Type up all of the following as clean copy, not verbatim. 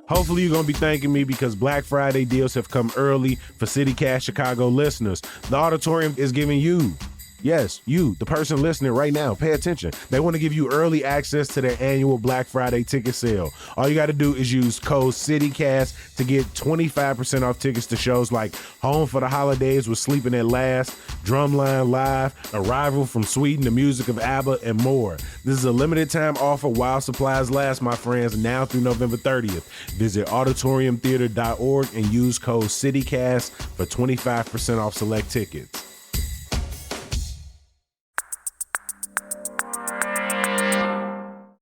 Hopefully you're going to be thanking me because Black Friday deals have come early for CityCast Chicago listeners. The auditorium is giving you, yes, you, the person listening right now, pay attention. They want to give you early access to their annual Black Friday ticket sale. All you got to do is use code CityCast to get 25% off tickets to shows like Home for the Holidays with Sleeping at Last, Drumline Live, Arrival from Sweden, the music of ABBA, and more. This is a limited time offer while supplies last, my friends, now through November 30th. Visit auditoriumtheater.org and use code CityCast for 25% off select tickets.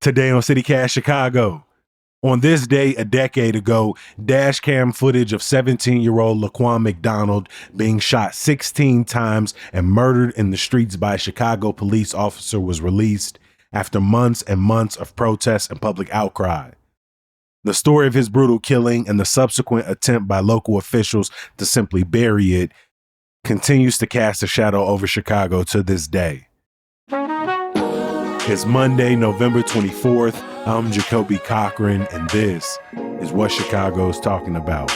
Today on CityCast Chicago. On this day a decade ago, dashcam footage of 17-year-old Laquan McDonald being shot 16 times and murdered in the streets by a Chicago police officer was released after months and months of protests and public outcry. The story of his brutal killing and the subsequent attempt by local officials to simply bury it continues to cast a shadow over Chicago to this day. It's Monday, November 24th. I'm Jacoby Cochran, and this is what Chicago's talking about.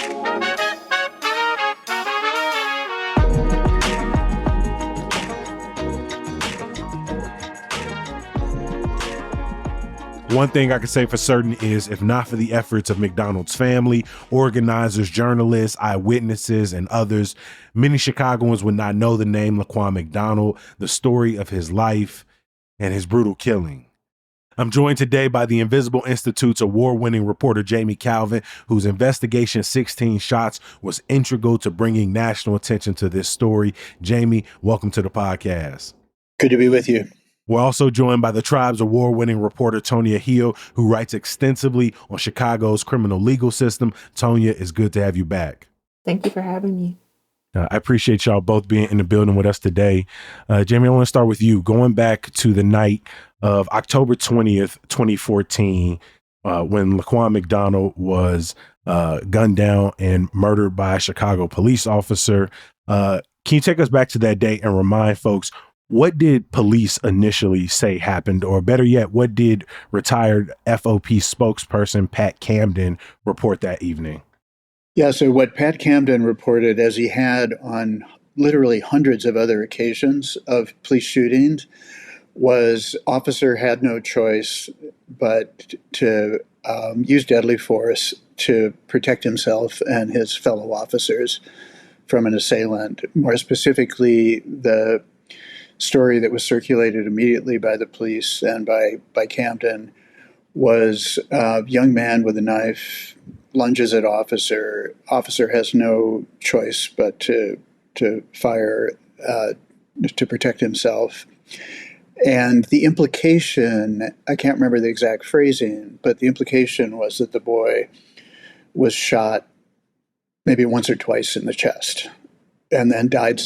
One thing I can say for certain is if not for the efforts of McDonald's family, organizers, journalists, eyewitnesses, and others, many Chicagoans would not know the name Laquan McDonald, the story of his life, and his brutal killing. I'm joined today by the Invisible Institute's award-winning reporter, Jamie Kalven, whose investigation 16 Shots was integral to bringing national attention to this story. Jamie, welcome to the podcast. Good to be with you. We're also joined by the Triibe's award-winning reporter, Tonia, who writes extensively on Chicago's criminal legal system. Tonia, it's good to have you back. Thank you for having me. I appreciate y'all both being in the building with us today. Jamie, I want to start with you. Going back to the night of October 20th, 2014, when Laquan McDonald was gunned down and murdered by a Chicago police officer. Can you take us back to that day and remind folks, what did police initially say happened? Or better yet, what did retired FOP spokesperson Pat Camden report that evening? Yeah, so what Pat Camden reported, as he had on literally hundreds of other occasions of police shootings, was officer had no choice but to use deadly force to protect himself and his fellow officers from an assailant. More specifically, the story that was circulated immediately by the police and by Camden was a young man with a knife lunges at officer. Officer has no choice but to fire to protect himself. And the implication, I can't remember the exact phrasing, but the implication was that the boy was shot maybe once or twice in the chest and then died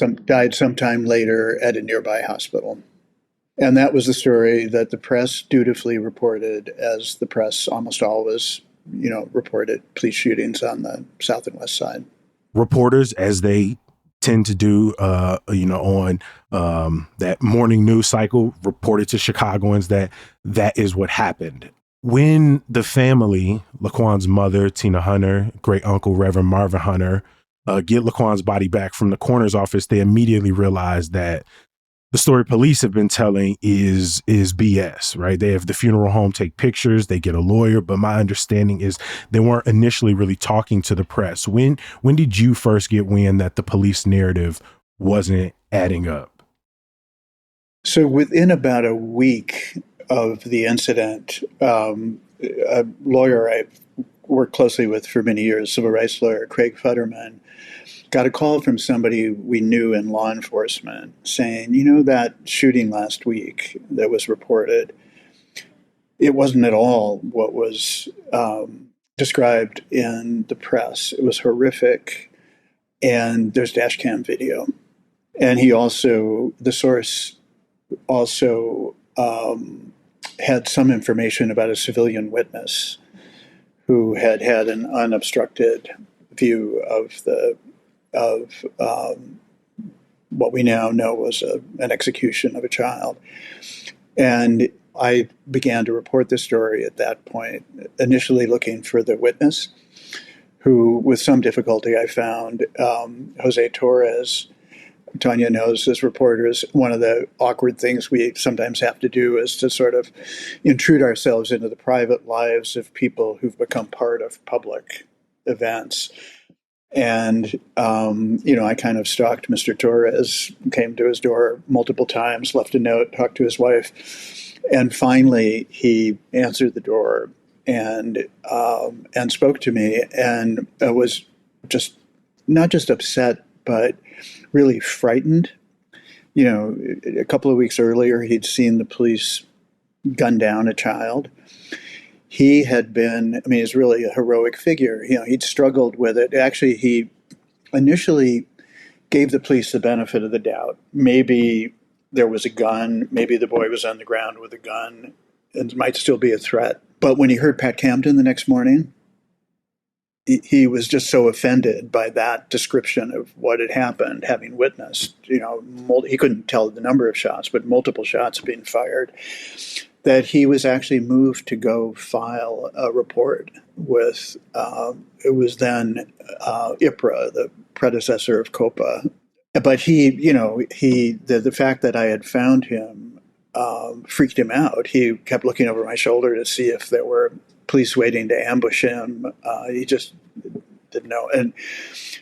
sometime later at a nearby hospital. And that was the story that the press dutifully reported, as the press almost always reported police shootings on the South and West Side. Reporters, as they tend to do, on that morning news cycle, reported to Chicagoans that is what happened. When the family, Laquan's mother, Tina Hunter, great uncle, Reverend Marvin Hunter, get Laquan's body back from the coroner's office, they immediately realized that the story police have been telling is BS, right? They have the funeral home take pictures, they get a lawyer, but my understanding is they weren't initially really talking to the press. When did you first get wind that the police narrative wasn't adding up? So within about a week of the incident, a lawyer I worked closely with for many years, civil rights lawyer Craig Futterman, got a call from somebody we knew in law enforcement saying, that shooting last week that was reported, it wasn't at all what was described in the press. It was horrific, and there's dash cam video. And the source also had some information about a civilian witness who had an unobstructed view of what we now know was an execution of a child. And I began to report the story at that point, initially looking for the witness. who, with some difficulty, I found Jose Torres. Tonia knows as reporters, one of the awkward things we sometimes have to do is to sort of intrude ourselves into the private lives of people who've become part of public events. And, I kind of stalked Mr. Torres, came to his door multiple times, left a note, talked to his wife. And finally, he answered the door and spoke to me, and was just not just upset, but really frightened. A couple of weeks earlier, he'd seen the police gun down a child. He had been, he's really a heroic figure. He'd struggled with it. Actually, he initially gave the police the benefit of the doubt. Maybe there was a gun. Maybe the boy was on the ground with a gun. It might still be a threat. But when he heard Pat Camden the next morning, he was just so offended by that description of what had happened, having witnessed, he couldn't tell the number of shots, but multiple shots being fired, that he was actually moved to go file a report with, it was then IPRA, the predecessor of COPA. But the fact that I had found him freaked him out. He kept looking over my shoulder to see if there were police waiting to ambush him. He just didn't know. And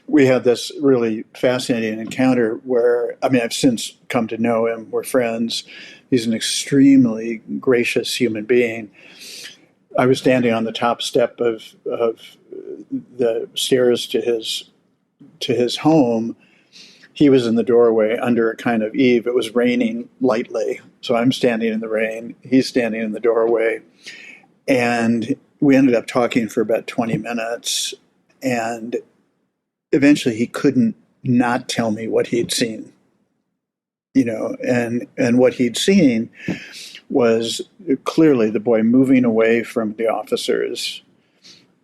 we had this really fascinating encounter where, I've since come to know him. We're friends. He's an extremely gracious human being. I was standing on the top step of the stairs to his home. He was in the doorway under a kind of eave. It was raining lightly. So I'm standing in the rain. He's standing in the doorway. And we ended up talking for about 20 minutes. And eventually he couldn't not tell me what he'd seen. And what he'd seen was clearly the boy moving away from the officers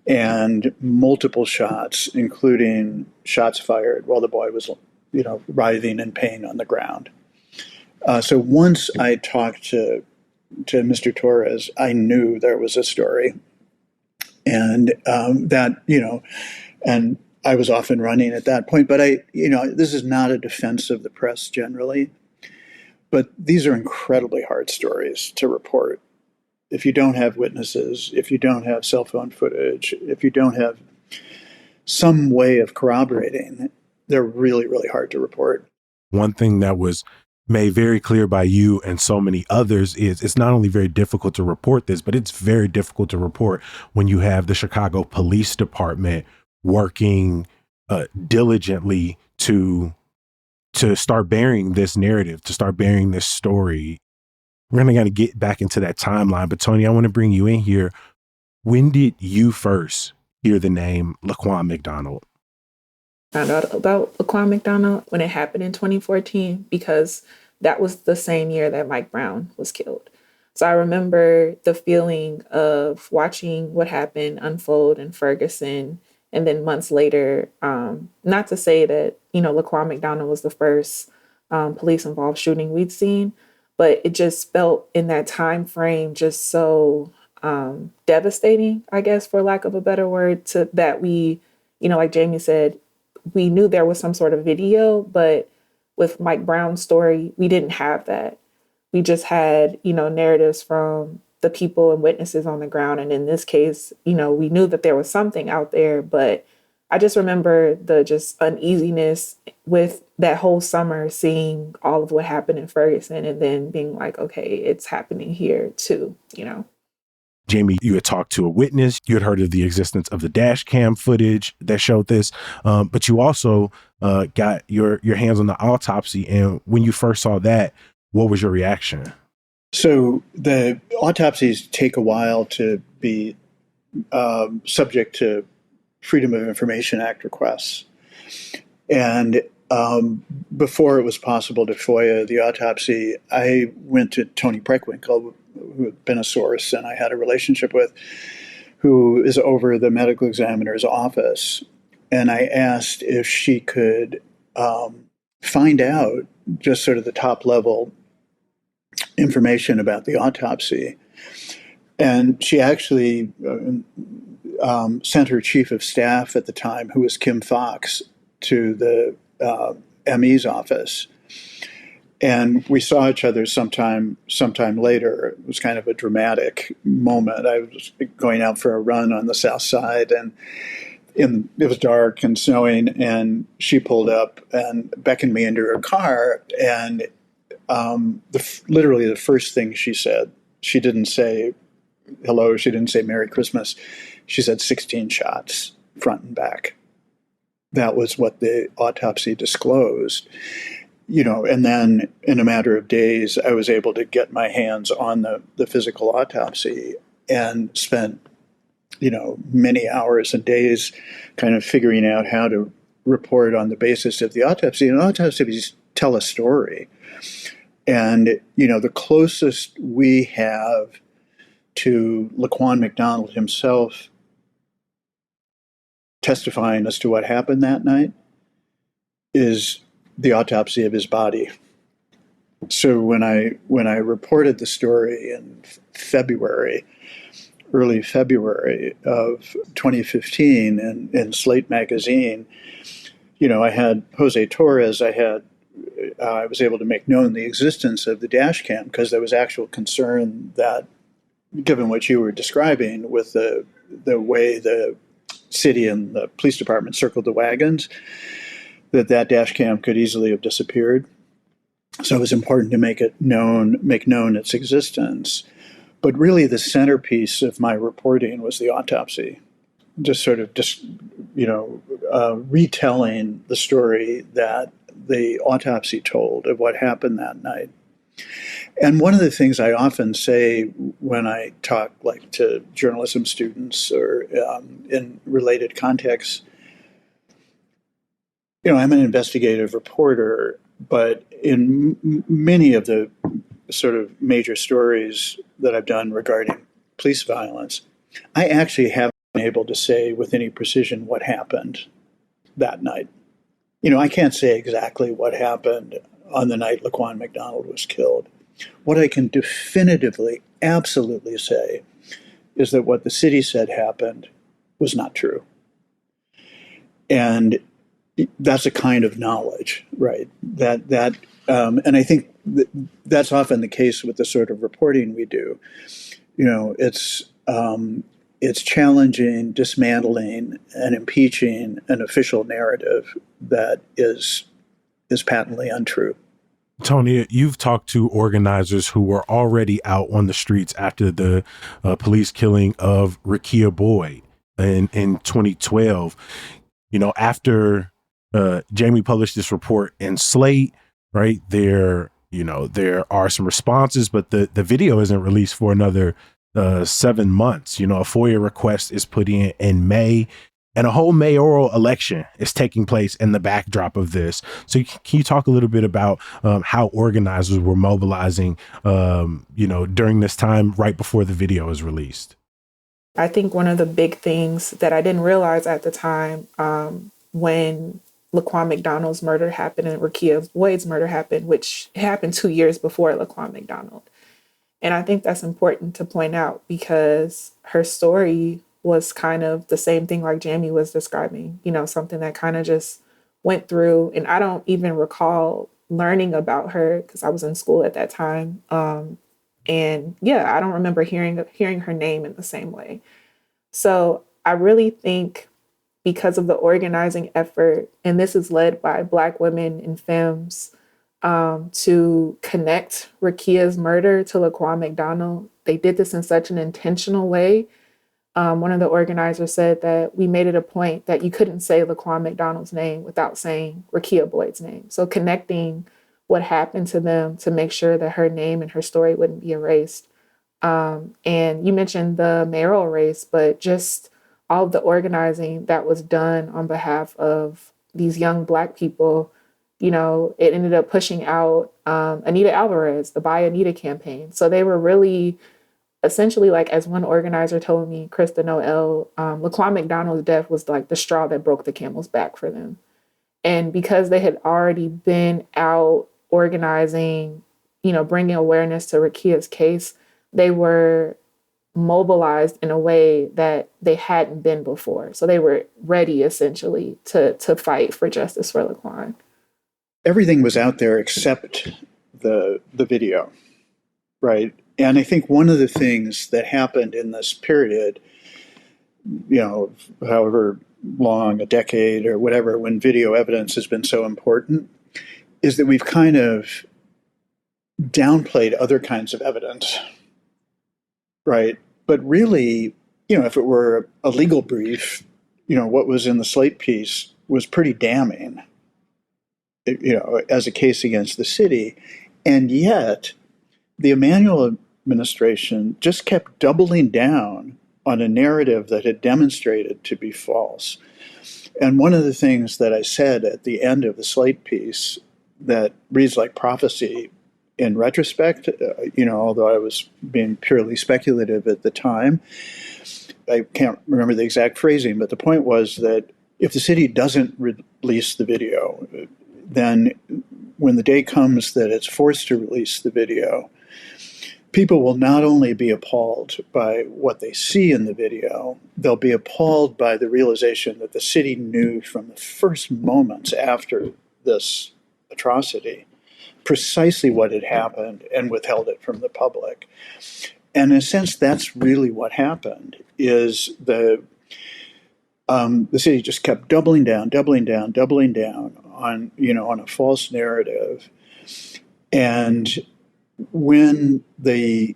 and multiple shots, including shots fired while the boy was, writhing in pain on the ground. So once I talked to Mr. Torres, I knew there was a story. And and I was off and running at that point. But this is not a defense of the press generally, but these are incredibly hard stories to report. If you don't have witnesses, if you don't have cell phone footage, if you don't have some way of corroborating, they're really, really hard to report. One thing that was made very clear by you and so many others is it's not only very difficult to report this, but it's very difficult to report when you have the Chicago Police Department working diligently to start bearing this narrative, to start bearing this story. We're going to get back into that timeline, but Tony, I want to bring you in here. When did you first hear the name Laquan McDonald? Found out about Laquan McDonald when it happened in 2014, because that was the same year that Mike Brown was killed. So I remember the feeling of watching what happened unfold in Ferguson. And then months later, not to say that, Laquan McDonald was the first police involved shooting we'd seen, but it just felt in that time frame just so devastating, I guess, for lack of a better word, to that we, like Jamie said, we knew there was some sort of video, but with Mike Brown's story, we didn't have that. We just had, narratives from the people and witnesses on the ground. And in this case, we knew that there was something out there, but I just remember the just uneasiness with that whole summer, seeing all of what happened in Ferguson and then being like, okay, it's happening here too, Jamie, you had talked to a witness. You had heard of the existence of the dash cam footage that showed this, but you also got your hands on the autopsy. And when you first saw that, what was your reaction? So the autopsies take a while to be subject to Freedom of Information Act requests. And before it was possible to FOIA the autopsy, I went to Toni Preckwinkle, who had been a source and I had a relationship with, who is over the medical examiner's office. And I asked if she could find out just sort of the top level information about the autopsy. And she actually sent her chief of staff at the time, who was Kim Fox, to the ME's office. And we saw each other sometime later. It was kind of a dramatic moment. I was going out for a run on the south side, and it was dark and snowing, and she pulled up and beckoned me into her car. And literally the first thing she said, she didn't say hello, she didn't say Merry Christmas. She said 16 shots, front and back. That was what the autopsy disclosed. And then in a matter of days, I was able to get my hands on the physical autopsy and spent, many hours and days kind of figuring out how to report on the basis of the autopsy. And autopsies tell a story. And, the closest we have to Laquan McDonald himself testifying as to what happened that night is the autopsy of his body. So when I reported the story in early February of 2015 in Slate magazine, I had Jose Torres. I was able to make known the existence of the dash cam because there was actual concern that, given what you were describing with the way the city and the police department circled the wagons, that dash cam could easily have disappeared. So it was important to make known its existence. But really the centerpiece of my reporting was the autopsy. Retelling the story that the autopsy told of what happened that night. And one of the things I often say when I talk to journalism students or in related contexts, I'm an investigative reporter, but in many of the sort of major stories that I've done regarding police violence, I actually haven't been able to say with any precision what happened that night. I can't say exactly what happened on the night Laquan McDonald was killed. What I can definitively, absolutely say is that what the city said happened was not true. And that's a kind of knowledge, right? And I think that's often the case with the sort of reporting we do. It's challenging, dismantling, and impeaching an official narrative that is patently untrue. Tonia, you've talked to organizers who were already out on the streets after the police killing of Rekia Boyd in 2012. After Jamie published this report in Slate, right, there are some responses, but the video isn't released for another 7 months. A FOIA request is put in May, and a whole mayoral election is taking place in the backdrop of this. So can you talk a little bit about how organizers were mobilizing, during this time right before the video is released? I think one of the big things that I didn't realize at the time when Laquan McDonald's murder happened and Rekia Boyd's murder happened, which happened 2 years before Laquan McDonald. And I think that's important to point out because her story was kind of the same thing like Jamie was describing, something that kind of just went through. And I don't even recall learning about her because I was in school at that time. And I don't remember hearing her name in the same way. So I really think because of the organizing effort, and this is led by Black women and femmes, to connect Rekia's murder to Laquan McDonald, they did this in such an intentional way. One of the organizers said that we made it a point that you couldn't say Laquan McDonald's name without saying Rekia Boyd's name. So connecting what happened to them to make sure that her name and her story wouldn't be erased. And you mentioned the mayoral race, but just all of the organizing that was done on behalf of these young Black people, it ended up pushing out Anita Alvarez, the Buy Anita campaign. So they were really essentially, as one organizer told me, Krista Noel, Laquan McDonald's death was like the straw that broke the camel's back for them. And because they had already been out organizing, bringing awareness to Rekia's case, they were mobilized in a way that they hadn't been before. So they were ready essentially to fight for justice for Laquan. Everything was out there except the video, right? And I think one of the things that happened in this period, however long, a decade or whatever, when video evidence has been so important, is that we've kind of downplayed other kinds of evidence, right? But really, if it were a legal brief, what was in the Slate piece was pretty damning, as a case against the city. And yet, the Emanuel administration just kept doubling down on a narrative that had demonstrated to be false. And one of the things that I said at the end of the Slate piece that reads like prophecy in retrospect, although I was being purely speculative at the time, I can't remember the exact phrasing, but the point was that if the city doesn't release the video, then when the day comes that it's forced to release the video, people will not only be appalled by what they see in the video, they'll be appalled by the realization that the city knew from the first moments after this atrocity precisely what had happened and withheld it from the public. And in a sense, that's really what happened, is the city just kept doubling down on, on a false narrative. And when the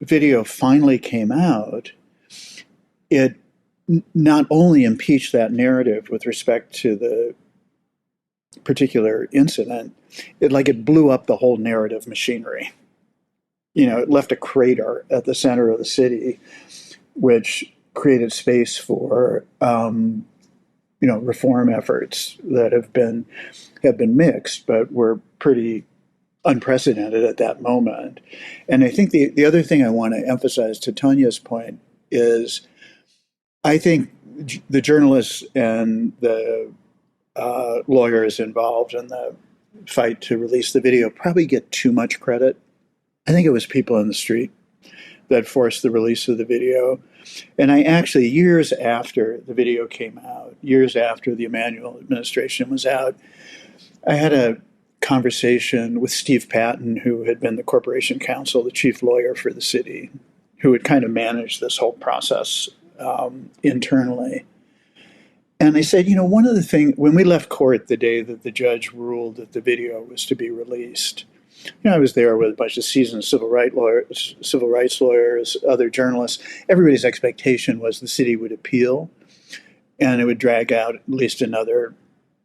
video finally came out, it not only impeached that narrative with respect to the particular incident, it blew up the whole narrative machinery. It left a crater at the center of the city, which created space for reform efforts that have been mixed, but were pretty unprecedented at that moment. And I think the other thing I want to emphasize, to Tonia's point, is I think the journalists and the lawyers involved in the fight to release the video probably get too much credit. I think it was people in the street that forced the release of the video. And I actually, years after the video came out, years after the Emanuel administration was out, I had a conversation with Steve Patton, who had been the corporation counsel, the chief lawyer for the city, who had kind of managed this whole process internally. And I said, one of the things, when we left court the day that the judge ruled that the video was to be released, I was there with a bunch of seasoned civil rights lawyers, other journalists. Everybody's expectation was the city would appeal, and it would drag out at least another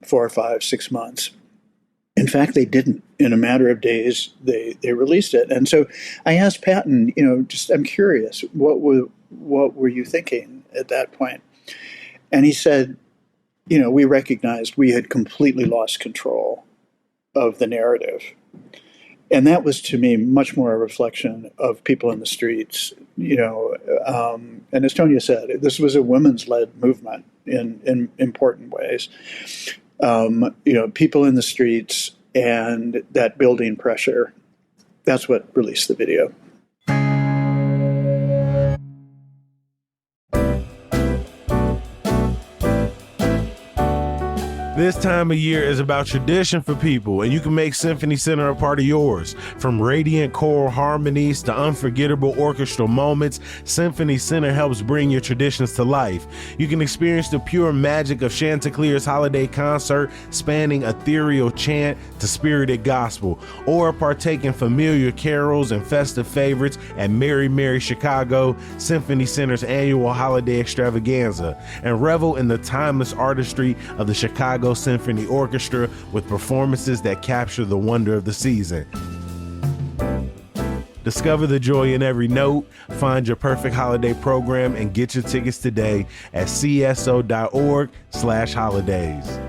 4 or 5, 6 months. In fact, they didn't. In a matter of days, they released it. And so I asked Patton, I'm curious, what were you thinking at that point? And he said, we recognized we had completely lost control of the narrative. And that was, to me, much more a reflection of people in the streets, and as Tonia said, this was a women's-led movement in important ways. People in the streets and that building pressure, that's what released the video. This time of year is about tradition for people, and you can make Symphony Center a part of yours. From radiant choral harmonies to unforgettable orchestral moments, Symphony Center helps bring your traditions to life. You can experience the pure magic of Chanticleer's holiday concert, spanning ethereal chant to spirited gospel, or partake in familiar carols and festive favorites at Merry Merry Chicago, Symphony Center's annual holiday extravaganza, and revel in the timeless artistry of the Chicago Symphony Orchestra with performances that capture the wonder of the season. Discover the joy in every note, find your perfect holiday program, and get your tickets today at cso.org/holidays.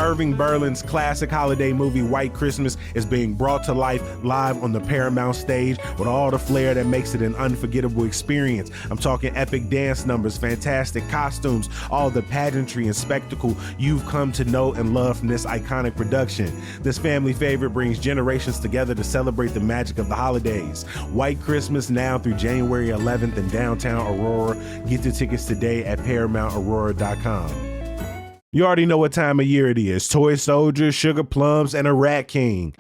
Irving Berlin's classic holiday movie White Christmas is being brought to life live on the Paramount stage with all the flair that makes it an unforgettable experience. I'm talking epic dance numbers, fantastic costumes, all the pageantry and spectacle you've come to know and love from this iconic production. This family favorite brings generations together to celebrate the magic of the holidays. White Christmas now through January 11th in downtown Aurora. Get your tickets today at ParamountAurora.com. You already know what time of year it is. Toy soldiers, sugar plums, and a rat king.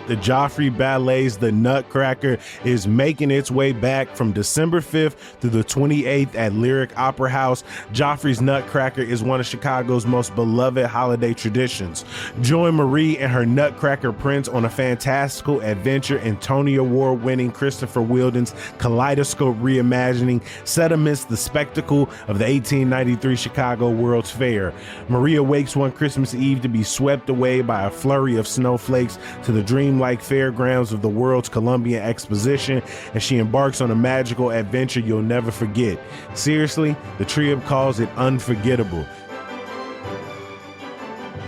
The Joffrey Ballet's The Nutcracker is making its way back from December 5th through the 28th at Lyric Opera House. Joffrey's Nutcracker is one of Chicago's most beloved holiday traditions. Join Marie and her Nutcracker prince on a fantastical adventure in Tony Award-winning Christopher Wheeldon's kaleidoscope reimagining set amidst the spectacle of the 1893 Chicago World's Fair. Marie awakes one Christmas Eve to be swept away by a flurry of snowflakes to the dreamlike fairgrounds of the world's Columbian Exposition, and she embarks on a magical adventure you'll never forget. Seriously, the Triibe calls it unforgettable.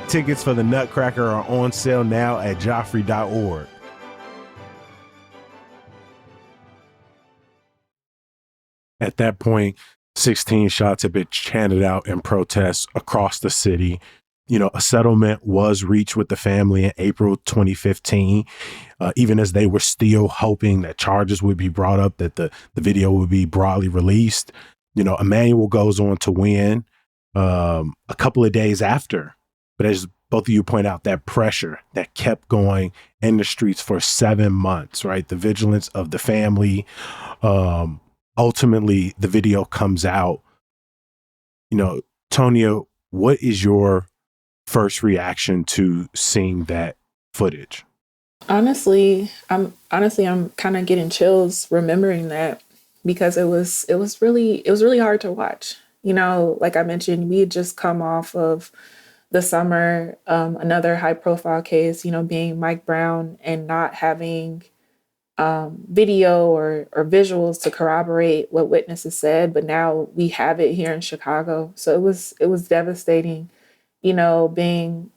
Tickets for the Nutcracker are on sale now at joffrey.org. At that point, 16 shots had been chanted out in protests across the city. A settlement was reached with the family in April 2015, even as they were still hoping that charges would be brought up, that the video would be broadly released. Emmanuel goes on to win a couple of days after. But as both of you point out, that pressure that kept going in the streets for 7 months, right? The vigilance of the family. Ultimately, the video comes out. Tonia, what is your first reaction to seeing that footage? Honestly, I'm kind of getting chills remembering that, because it was really hard to watch. Like I mentioned, we had just come off of the summer, another high profile case, being Mike Brown, and not having video or visuals to corroborate what witnesses said. But now we have it here in Chicago. So it was devastating, being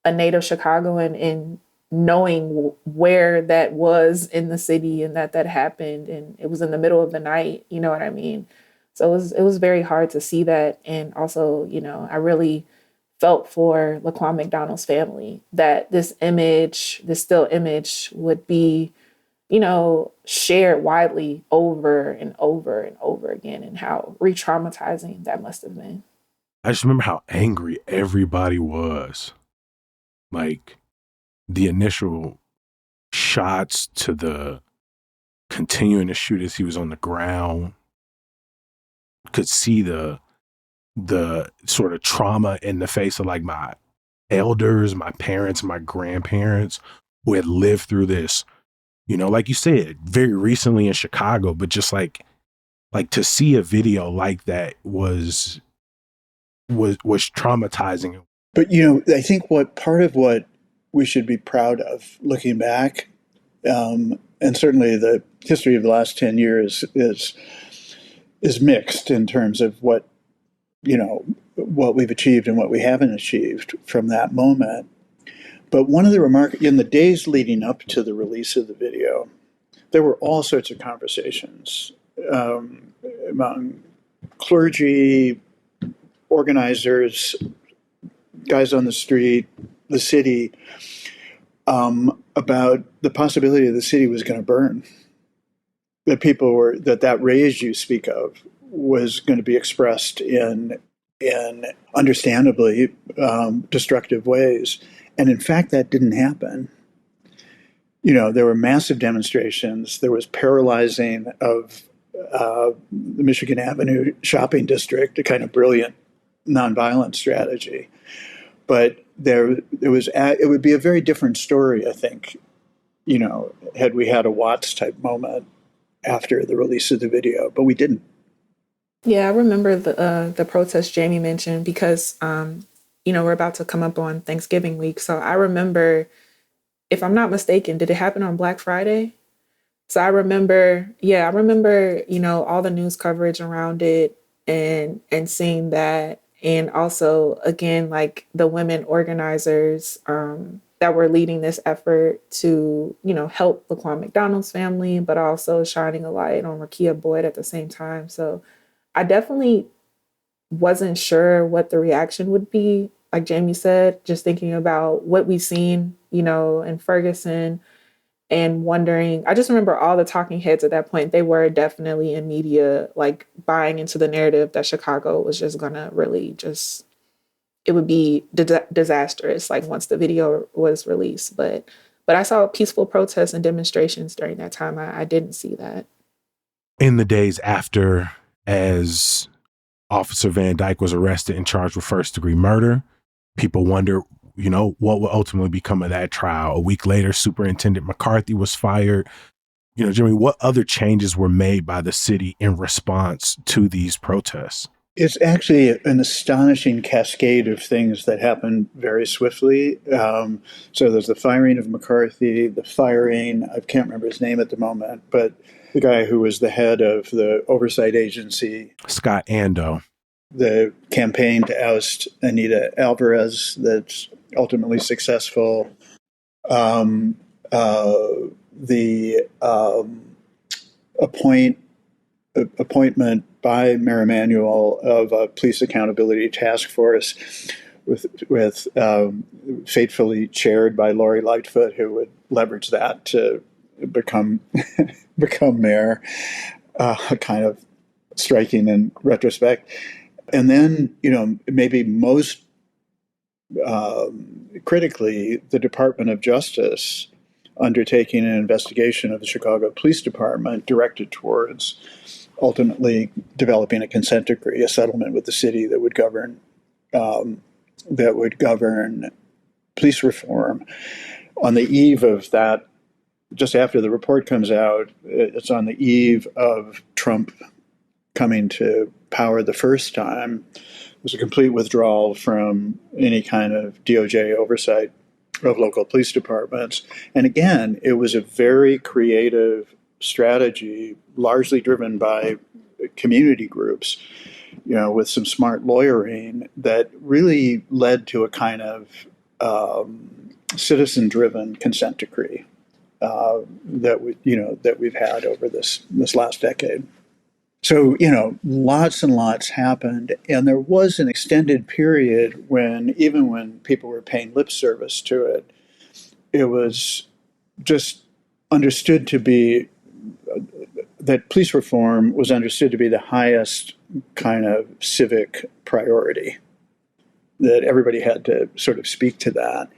a native Chicagoan and knowing where that was in the city and that happened, and it was in the middle of the night, you know what I mean? So it was very hard to see that. And also, I really felt for Laquan McDonald's family, that this still image would be, shared widely over and over and over again, and how re-traumatizing that must have been. I just remember how angry everybody was. Like, the initial shots to the continuing to shoot as he was on the ground. Could see the sort of trauma in the face of like my elders, my parents, my grandparents who had lived through this, like you said, very recently in Chicago, but just like to see a video like that was traumatizing. But, I think part of what we should be proud of looking back, and certainly the history of the last 10 years is mixed in terms of what we've achieved and what we haven't achieved from that moment. But one of the in the days leading up to the release of the video, there were all sorts of conversations among clergy, organizers, guys on the street, the city, about the possibility that the city was going to burn. That rage you speak of was going to be expressed in understandably destructive ways. And in fact, that didn't happen. There were massive demonstrations. There was paralyzing of the Michigan Avenue shopping district, a kind of brilliant nonviolent strategy. But it would be a very different story, I think, had we had a Watts type moment after the release of the video, but we didn't. Yeah, I remember the protest Jamie mentioned, because we're about to come up on Thanksgiving week. So I remember, if I'm not mistaken, did it happen on Black Friday? So I remember, all the news coverage around it, and seeing that, And also, again, like the women organizers that were leading this effort to, help Laquan McDonald's family, but also shining a light on Rakia Boyd at the same time. So I definitely wasn't sure what the reaction would be. Like Jamie said, just thinking about what we've seen, in Ferguson, and wondering, I just remember all the talking heads at that point, they were definitely in media, like buying into the narrative that Chicago was just gonna really just, it would be disastrous, like once the video was released. But I saw peaceful protests and demonstrations during that time. I didn't see that. In the days after, as Officer Van Dyke was arrested and charged with first-degree murder, people wonder, what will ultimately become of that trial. A week later, Superintendent McCarthy was fired. Jimmy, what other changes were made by the city in response to these protests? It's actually an astonishing cascade of things that happened very swiftly. So there's the firing of McCarthy, the firing, I can't remember his name at the moment, but the guy who was the head of the oversight agency. Scott Ando. The campaign to oust Anita Alvarez that's ultimately successful. The appointment by Mayor Emanuel of a police accountability task force with faithfully chaired by Lori Lightfoot, who would leverage that to become mayor, kind of striking in retrospect. And then, maybe most critically, the Department of Justice undertaking an investigation of the Chicago Police Department directed towards ultimately developing a consent decree, a settlement with the city that would govern police reform. On the eve of that, just after the report comes out, it's on the eve of Trump coming to power the first time. It was a complete withdrawal from any kind of DOJ oversight of local police departments. And again, it was a very creative strategy, largely driven by community groups, with some smart lawyering that really led to a kind of citizen-driven consent decree that we've had over this last decade. So, lots and lots happened. And there was an extended period even when people were paying lip service to it, it was just understood to be that police reform was understood to be the highest kind of civic priority, that everybody had to sort of speak to that.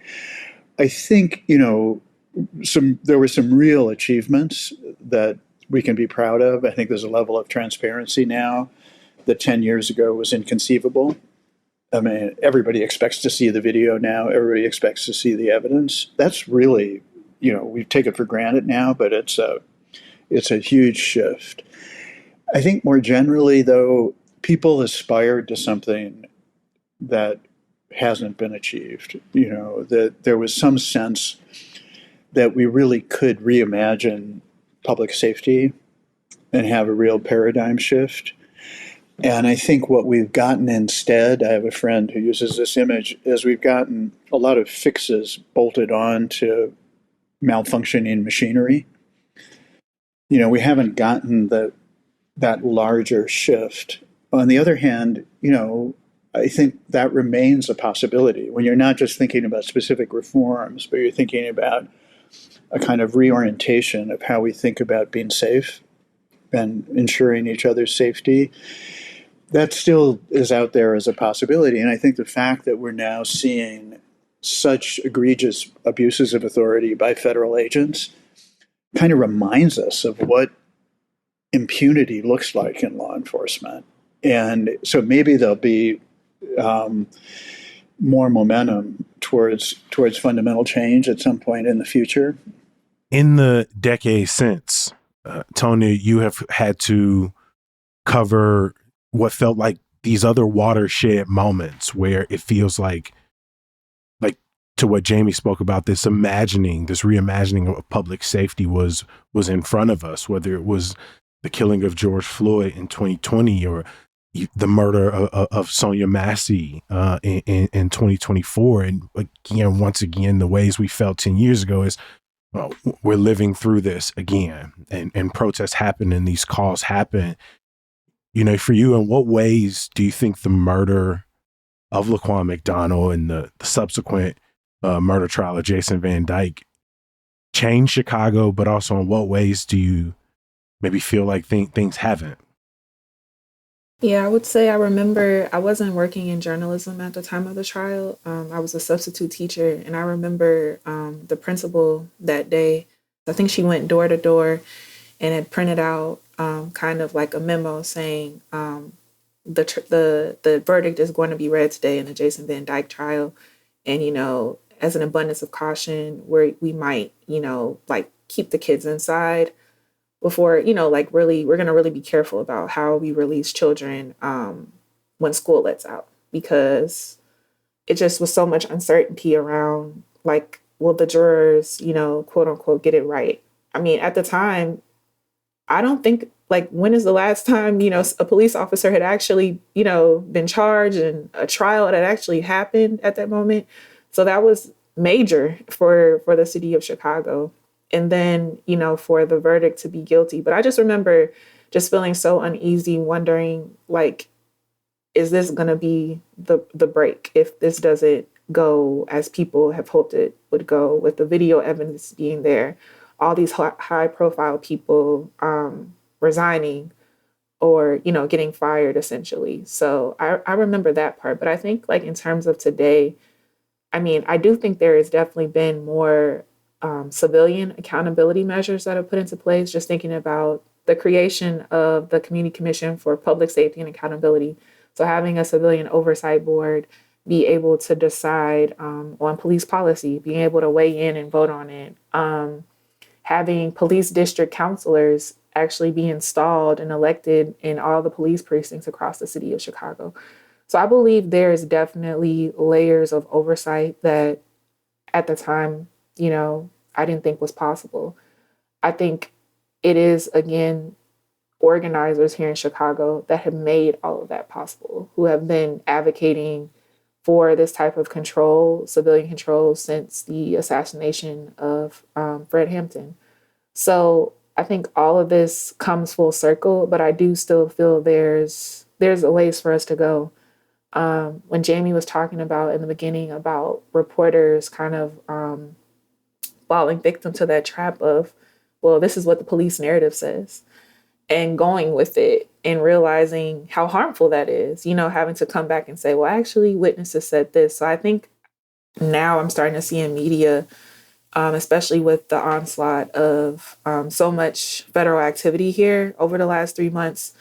I think, there were some real achievements that we can be proud of. I think there's a level of transparency now that 10 years ago was inconceivable. I mean, everybody expects to see the video now. Everybody expects to see the evidence. That's really, we take it for granted now, but it's a huge shift. I think more generally, though, people aspired to something that hasn't been achieved. That there was some sense that we really could reimagine public safety and have a real paradigm shift. And I think what we've gotten instead, I have a friend who uses this image, is we've gotten a lot of fixes bolted on to malfunctioning machinery. We haven't gotten that larger shift. On the other hand, I think that remains a possibility when you're not just thinking about specific reforms, but you're thinking about a kind of reorientation of how we think about being safe and ensuring each other's safety. That still is out there as a possibility. And I think the fact that we're now seeing such egregious abuses of authority by federal agents kind of reminds us of what impunity looks like in law enforcement. And so maybe there'll be more momentum towards fundamental change at some point in the future. In the decade since, Tonia, you have had to cover what felt like these other watershed moments where it feels like to what Jamie spoke about, this reimagining of public safety was in front of us, whether it was the killing of George Floyd in 2020 or the murder of Sonia Massey in 2024. And again, once again, the ways we felt 10 years ago is, well, we're living through this again, and protests happen and these calls happen. For you, in what ways do you think the murder of Laquan McDonald and the subsequent murder trial of Jason Van Dyke changed Chicago, but also in what ways do you maybe feel like things haven't? Yeah, I would say I remember I wasn't working in journalism at the time of the trial. I was a substitute teacher, and I remember the principal that day. I think she went door to door and had printed out kind of like a memo saying the verdict is going to be read today in the Jason Van Dyke trial, and as an abundance of caution, we might like keep the kids inside before, like really, we're going to really be careful about how we release children when school lets out, because it just was so much uncertainty around, like, will the jurors, quote unquote, get it right? I mean, at the time, I don't think, like, when is the last time, a police officer had actually, been charged and a trial that actually happened at that moment. So that was major for the city of Chicago. And then, for the verdict to be guilty. But I just remember just feeling so uneasy, wondering, like, is this going to be the break if this doesn't go as people have hoped it would go, with the video evidence being there, all these high profile people resigning or, getting fired essentially. So I remember that part. But I think, like, in terms of today, I mean, I do think there has definitely been more civilian accountability measures that are put into place, just thinking about the creation of the Community Commission for Public Safety and Accountability. So having a civilian oversight board be able to decide on police policy, being able to weigh in and vote on it, having police district counselors actually be installed and elected in all the police precincts across the city of Chicago. So I believe there is definitely layers of oversight that at the time, I didn't think was possible. I think it is, again, organizers here in Chicago that have made all of that possible, who have been advocating for this type of control, civilian control, since the assassination of Fred Hampton. So I think all of this comes full circle, but I do still feel there's a ways for us to go. When Jamie was talking about in the beginning about reporters kind of falling victim to that trap of, well, this is what the police narrative says, and going with it and realizing how harmful that is, having to come back and say, well, actually, witnesses said this. So I think now I'm starting to see in media, especially with the onslaught of so much federal activity here over the last 3 months,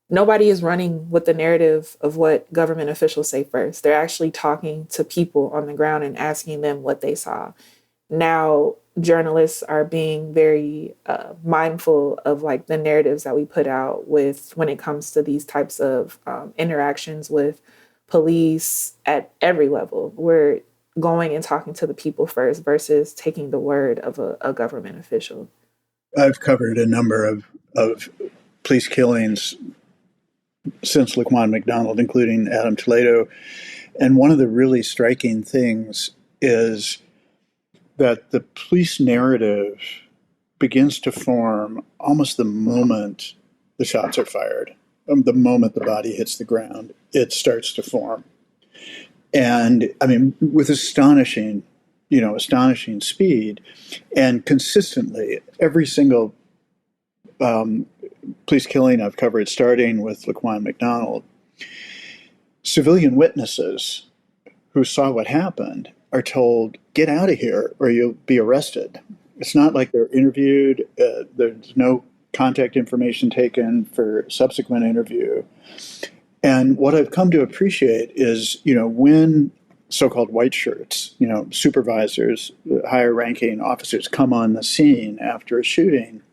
nobody is running with the narrative of what government officials say first. They're actually talking to people on the ground and asking them what they saw. Now, journalists are being very mindful of, like, the narratives that we put out with when it comes to these types of interactions with police at every level. We're going and talking to the people first versus taking the word of a government official. I've covered a number of police killings since Laquan McDonald, including Adam Toledo. And one of the really striking things is that the police narrative begins to form almost the moment the shots are fired. The moment the body hits the ground, it starts to form. And I mean, with astonishing speed, and consistently, every single police killing I've covered, starting with Laquan McDonald, civilian witnesses who saw what happened are told, get out of here or you'll be arrested. It's not like they're interviewed. There's no contact information taken for subsequent interview. And what I've come to appreciate is, when so-called white shirts, supervisors, higher ranking officers come on the scene after a shooting,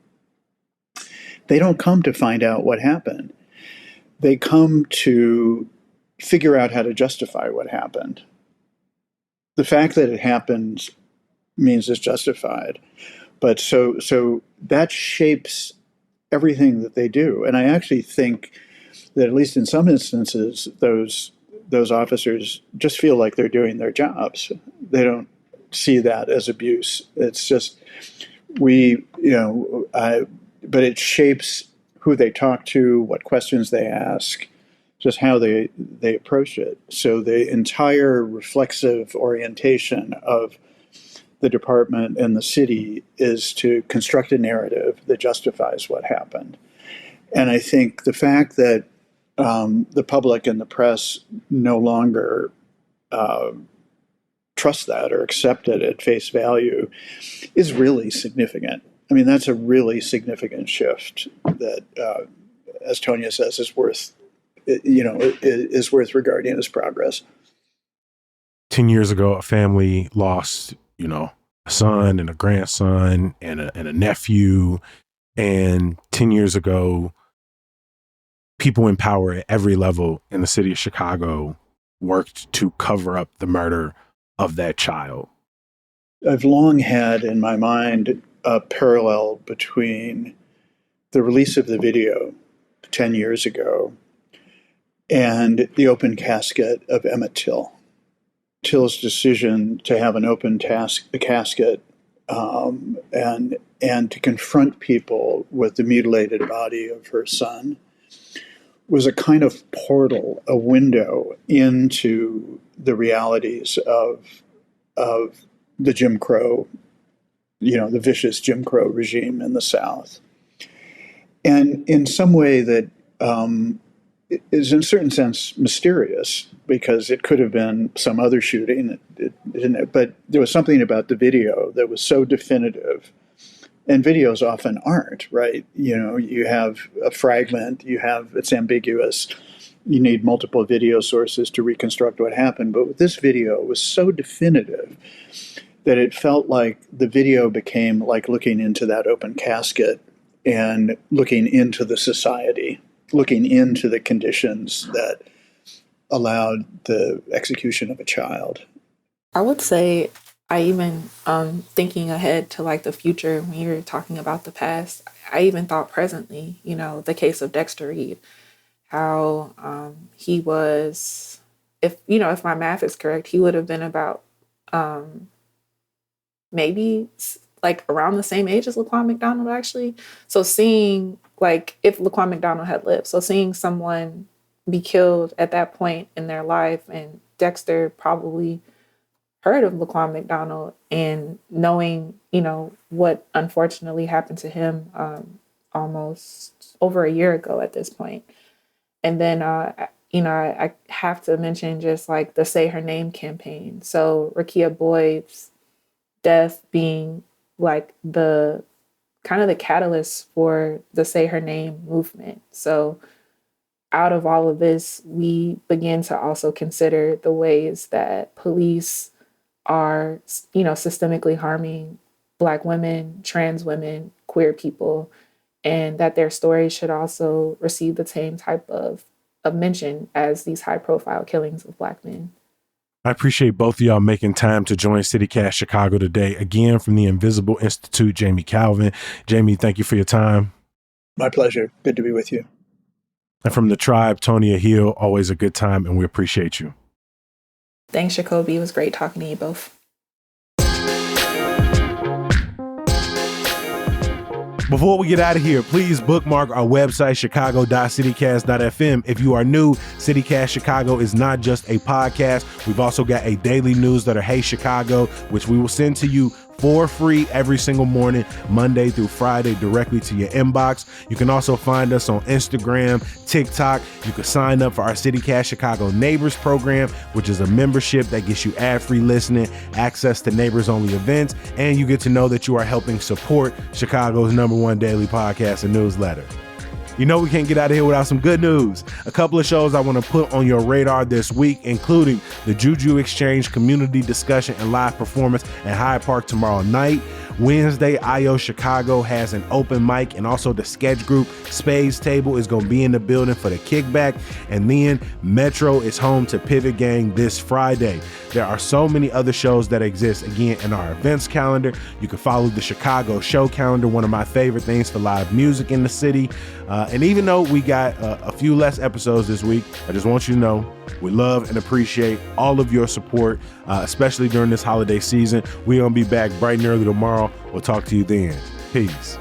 they don't come to find out what happened. They come to figure out how to justify what happened. The fact that it happens means it's justified. But so that shapes everything that they do. And I actually think that at least in some instances, those officers just feel like they're doing their jobs. They don't see that as abuse. It's just but it shapes who they talk to, what questions they ask, just how they approach it. So the entire reflexive orientation of the department and the city is to construct a narrative that justifies what happened. And I think the fact that the public and the press no longer trust that or accept it at face value is really significant. I mean, that's a really significant shift that, as Tonia says, is worth regarding as progress. 10 years ago, a family lost, a son and a grandson and a nephew. And 10 years ago, people in power at every level in the city of Chicago worked to cover up the murder of that child. I've long had in my mind a parallel between the release of the video 10 years ago and the open casket of Emmett Till. Till's decision to have an open casket and to confront people with the mutilated body of her son was a kind of portal, a window into the realities of the Jim Crow, the vicious Jim Crow regime in the South. And in some way that is in a certain sense mysterious, because it could have been some other shooting, but there was something about the video that was so definitive. And videos often aren't, right? You have a fragment, it's ambiguous. You need multiple video sources to reconstruct what happened. But with this video, it was so definitive that it felt like the video became like looking into that open casket and looking into the society, looking into the conditions that allowed the execution of a child. I would say I even, thinking ahead to like the future, when you were talking about the past, I even thought presently, the case of Dexter Reed, how he was, if my math is correct, he would have been about maybe like around the same age as Laquan McDonald, actually. So seeing, like, if Laquan McDonald had lived, so seeing someone be killed at that point in their life, and Dexter probably heard of Laquan McDonald and knowing, what unfortunately happened to him almost over a year ago at this point. And then, I have to mention just like the Say Her Name campaign. So Rekia Boyd's death being like the kind of the catalyst for the Say Her Name movement. So out of all of this, we begin to also consider the ways that police are, systemically harming Black women, trans women, queer people, and that their stories should also receive the same type of mention as these high-profile killings of Black men. I appreciate both of y'all making time to join CityCast Chicago today. Again, from the Invisible Institute, Jamie Kalven. Jamie, thank you for your time. My pleasure. Good to be with you. And from the Triibe, Tonia Hill, always a good time, and we appreciate you. Thanks, Jacoby. It was great talking to you both. Before we get out of here, please bookmark our website, chicago.citycast.fm. If you are new, CityCast Chicago is not just a podcast. We've also got a daily newsletter, Hey Chicago, which we will send to you for free every single morning, Monday through Friday, directly to your inbox. You can also find us on Instagram, TikTok. You can sign up for our CityCast Chicago Neighbors program, which is a membership that gets you ad-free listening, access to neighbors-only events, and you get to know that you are helping support Chicago's #1 daily podcast and newsletter. We can't get out of here without some good news. A couple of shows I want to put on your radar this week, including the Juju Exchange community discussion and live performance at Hyde Park tomorrow night. Wednesday, IO Chicago has an open mic, and also the sketch group Spades Table is going to be in the building for the kickback. And then Metro is home to Pivot Gang this Friday. There are so many other shows that exist, again, in our events calendar. You can follow the Chicago show calendar, one of my favorite things for live music in the city. And even though we got a few less episodes this week, I just want you to know we love and appreciate all of your support, especially during this holiday season. We're going to be back bright and early tomorrow. We'll talk to you then. Peace.